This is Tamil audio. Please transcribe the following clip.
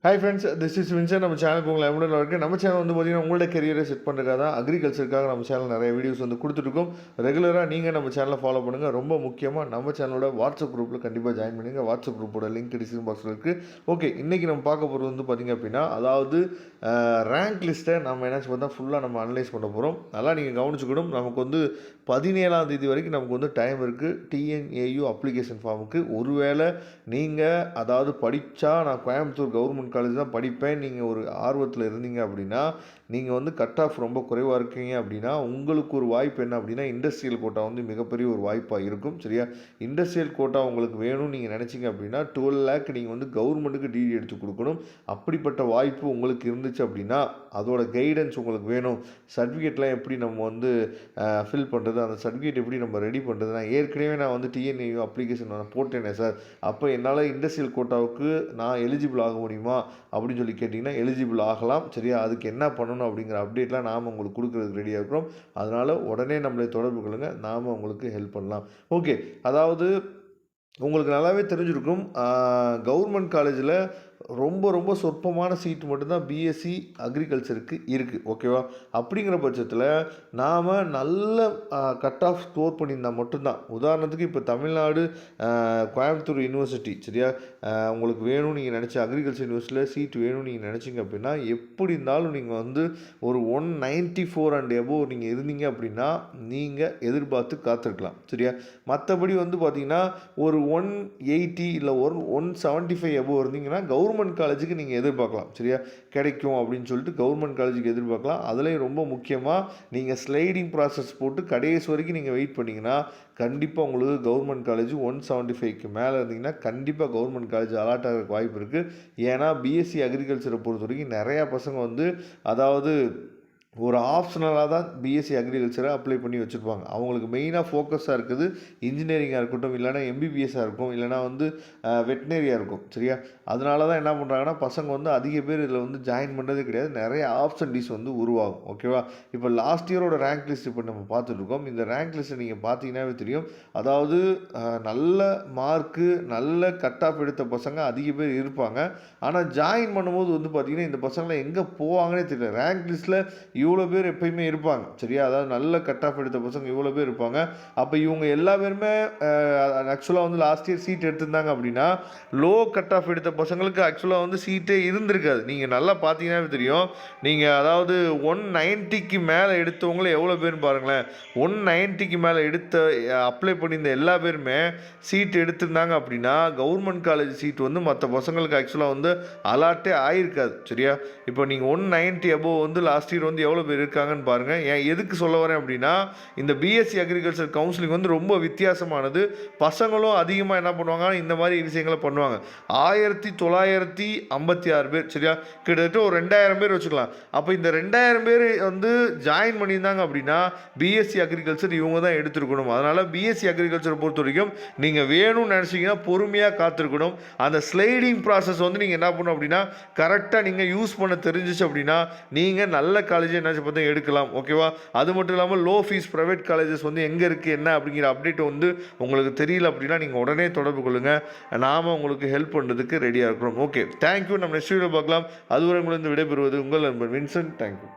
Hi friends, this is Vinson. நம்ம சேனலுக்கு உங்களை எவ்வளோ இருக்குது. நம்ம சேனல் வந்து பார்த்தீங்கன்னா உங்களோட கெரியரை செட் பண்ணுறதுக்காக தான், அக்ரிகல்ச்சருக்காக நம்ம சேனல் நிறைய வீடியோஸ் வந்து கொடுத்துருக்கோம். ரெகுலராக நீங்கள் நம்ம சேனலை ஃபாலோ பண்ணுங்கள். ரொம்ப முக்கியமாக நம்ம சேனலோட வாட்ஸ்அப் குரூப்பில் கண்டிப்பாக ஜாயின் பண்ணுங்கள். வாட்ஸ்அப் குரூப்போட லிங்க் டிஸ்கிரிப்ஷன் பாக்ஸில் இருக்குது. ஓகே, இன்றைக்கி நம்ம பார்க்க போகிறது வந்து பார்த்திங்க அப்படின்னா, அதாவது ரேங்க் லிஸ்ட்டை நம்ம என்ன பார்த்தா ஃபுல்லாக நம்ம அனலைஸ் பண்ண போகிறோம். நல்லா நீங்கள் கவனிச்சுக்கணும். நமக்கு வந்து 17ஆம் தேதி வரைக்கும் நமக்கு வந்து டைம் இருக்குது டிஎன்ஏயு அப்ளிகேஷன் ஃபார்முக்கு. ஒருவேளை நீங்கள் அதாவது படித்தா நான் கோயம்புத்தூர் கவர்மெண்ட் காலேஜ் தான் படிப்பேன், நீங்கள் ஒரு ஆர்வத்தில் இருந்தீங்க அப்படின்னா, நீங்கள் வந்து கட் ஆஃப் ரொம்ப குறைவாக இருக்கீங்க அப்படின்னா, உங்களுக்கு ஒரு வாய்ப்பு என்ன அப்படின்னா, இண்டஸ்ட்ரியல் கோட்டா வந்து மிகப்பெரிய ஒரு வாய்ப்பாக இருக்கும். சரியா? இண்டஸ்ட்ரியல் கோட்டா உங்களுக்கு வேணும்னு நீங்கள் நினச்சிங்க அப்படின்னா 12 lakh நீங்கள் வந்து கவர்மெண்ட்டுக்கு டிடி எடுத்து கொடுக்கணும். அப்படிப்பட்ட வாய்ப்பு உங்களுக்கு இருந்துச்சு அப்படின்னா, அதோட கைடன்ஸ் உங்களுக்கு வேணும். சர்டிஃபிகேட்லாம் எப்படி நம்ம வந்து ஃபில் பண்ணுறது, அந்த சர்டிஃபிகேட் எப்படி நம்ம ரெடி பண்ணுறது. நான் வந்து டிஎன்ஏயு அப்ளிகேஷன் நான் போட்டேனே சார், அப்போ என்னால் இண்டஸ்ட்ரியல் கோட்டாவுக்கு நான் எலிஜிபிள் ஆக முடியுமா அப்படின்னு சொல்லி கேட்டிங்கன்னா எலிஜிபிள் ஆகலாம். சரியா? அதுக்கு என்ன பண்ணணும் அப்படிங்கிற அப்டேட்லாம் நாம் உங்களுக்கு கொடுக்குறதுக்கு ரெடியாக இருக்கிறோம். அதனால் உடனே நம்மளை தொடர்பு கொள்ளுங்கள், நாம் உங்களுக்கு ஹெல்ப் பண்ணலாம். ஓகே, அதாவது உங்களுக்கு நல்லாவே தெரிஞ்சிருக்கும், கவர்மெண்ட் காலேஜில் ரொம்ப ரொம்ப சொற்பமான சீட்டு மட்டும்தான் பிஎஸ்சி அக்ரிகல்ச்சருக்கு இருக்குது. ஓகேவா? அப்படிங்கிற பட்சத்தில் நாம் நல்ல கட் ஆஃப் ஸ்கோர் பண்ணியிருந்தால் மட்டும்தான். உதாரணத்துக்கு இப்போ தமிழ்நாடு கோயம்புத்தூர் யூனிவர்சிட்டி, சரியா, உங்களுக்கு வேணும்னு நீங்கள் நினச்ச அக்ரிகல்ச்சர் யூனிவர்சிட்டியில் சீட் வேணும்னு நீங்கள் நினச்சிங்க அப்படின்னா, எப்படி இருந்தாலும் நீங்கள் வந்து ஒரு 194 அண்ட் எபோவ் நீங்கள் இருந்தீங்க அப்படின்னா நீங்கள் எதிர்பார்த்து காத்திருக்கலாம். சரியா? மற்றபடி வந்து பார்த்திங்கன்னா ஒரு 180 இல்லை 175 எபோவ் இருந்தீங்கன்னா கவர்மெண்ட் காலேஜுக்கு நீங்கள் எதிர்பார்க்கலாம். சரியா? கிடைக்கும் அப்படின்னு சொல்லிட்டு கவர்மெண்ட் காலேஜுக்கு எதிர்பார்க்கலாம். அதுலேயும் ரொம்ப முக்கியமாக நீங்கள் ஸ்லைடிங் ப்ராசஸ் போட்டு கடைசி வரைக்கும் நீங்கள் வெயிட் பண்ணிங்கன்னா கண்டிப்பாக உங்களுக்கு கவர்மெண்ட் காலேஜ் 175க்கு மேலே இருந்தீங்கன்னா கண்டிப்பாக கவர்மெண்ட் காலேஜ் அலாட் ஆகிறதுக்கு வாய்ப்பு இருக்குது. ஏன்னா பிஎஸ்சி அக்ரிகல்ச்சரை பொறுத்த வரைக்கும் நிறையா பசங்க வந்து அதாவது ஒரு ஆப்ஷனலாக தான் பிஎஸ்சி அக்ரிகல்ச்சரை அப்ளை பண்ணி வச்சுருப்பாங்க. அவங்களுக்கு மெயினாக ஃபோக்கஸாக இருக்குது இன்ஜினியரிங்காக இருக்கட்டும், இல்லைனா எம்பிபிஎஸ்ஸாக இருக்கும், இல்லைனா வந்து வெட்டினரியாக இருக்கும். சரியா? அதனால தான் என்ன பண்ணுறாங்கன்னா பசங்க வந்து அதிக பேர் இதில் வந்து ஜாயின் பண்ணுறதே கிடையாது. நிறைய ஆப்ஷன்டிஸ் வந்து உருவாகும். ஓகேவா? இப்போ லாஸ்ட் இயரோட ரேங்க் லிஸ்ட் இப்போ நம்ம பார்த்துட்ருக்கோம். இந்த ரேங்க் லிஸ்ட்டை நீங்கள் பார்த்தீங்கன்னாவே தெரியும். அதாவது நல்ல மார்க்கு நல்ல கட் ஆஃப் எடுத்த பசங்க அதிக பேர் இருப்பாங்க. ஆனால் ஜாயின் பண்ணும்போது வந்து பார்த்திங்கன்னா இந்த பசங்களாம் எங்கே போவாங்கன்னே தெரியல. ரேங்க் லிஸ்ட்டில் இவ்வளோ பேர் எப்பயுமே இருப்பாங்க. சரியா? அதாவது நல்ல கட் ஆஃப் எடுத்த பசங்க இவ்வளோ பேர் இருப்பாங்க. அப்போ இவங்க எல்லா பேருமே ஆக்சுவலாக வந்து லாஸ்ட் இயர் சீட் எடுத்திருந்தாங்க அப்படின்னா லோ கட் ஆஃப் எடுத்த பசங்களுக்கு ஆக்சுவலாக வந்து சீட்டே இருந்திருக்காது. நீங்கள் நல்லா பார்த்தீங்கன்னா தெரியும். நீங்கள் அதாவது 190க்கு மேலே எடுத்தவங்களே எவ்வளோ பேர் பாருங்களேன். 190க்கு மேலே அப்ளை பண்ணியிருந்த எல்லா பேருமே சீட் எடுத்திருந்தாங்க அப்படின்னா கவர்மெண்ட் காலேஜ் சீட் வந்து மற்ற பசங்களுக்கு ஆக்சுவலாக வந்து அலாட்டே ஆகிருக்காது. சரியா? இப்போ நீங்கள் 190 அபோவ் வந்து லாஸ்ட் இயர் வந்து எவ்வளோ பேர் இருக்காங்கன்னு பாருங்கள். ஏன் எதுக்கு சொல்ல வரேன் அப்படின்னா, இந்த பிஎஸ்சி அக்ரிகல்ச்சர் கவுன்சிலிங் வந்து ரொம்ப வித்தியாசமானது. பசங்களும் அதிகமாக என்ன பண்ணுவாங்க, இந்த மாதிரி விஷயங்களை பண்ணுவாங்க. 1956 பேர், சரியா, கிட்டத்தட்ட ஒரு 2000 பேர் வச்சுக்கலாம். அப்போ இந்த 2000 பேர் வந்து ஜாயின் பண்ணியிருந்தாங்க அப்படின்னா பிஎஸ்சி அக்ரிகல்ச்சர் இவங்க தான் எடுத்துருக்கணும். அதனால் பிஎஸ்சி அக்ரிகல்ச்சரை பொறுத்த வரைக்கும் நீங்கள் வேணும்னு நினச்சிங்கன்னா பொறுமையாக காத்திருக்கணும். அந்த ஸ்லைடிங் ப்ராசஸ் வந்து நீங்கள் என்ன பண்ணணும் அப்படின்னா கரெக்டாக நீங்கள் யூஸ் பண்ண தெரிஞ்சிச்சு அப்படின்னா நீங்கள் நல்ல காலேஜ் என்ன பார்த்தா எடுக்கலாம். ஓகேவா? அது மட்டும் இல்லாமல் லோ ஃபீஸ் ப்ரைவேட் காலேஜஸ் வந்து எங்கே இருக்குது என்ன அப்படிங்கிற அப்டேட் வந்து உங்களுக்கு தெரியல அப்படின்னா நீங்கள் உடனே தொடர்பு கொள்ளுங்கள். நாம் உங்களுக்கு ஹெல்ப் பண்ணுறதுக்கு ரெடியாக இருக்கிறோம். Okay, thank you. நம்ம நெக்ஸ்ட் வீடியோ பார்க்கலாம். அதுவரை உங்களுக்கு விடைபெறுவது உங்கள் நண்பன் வின்சென்ட். தேங்க்யூ.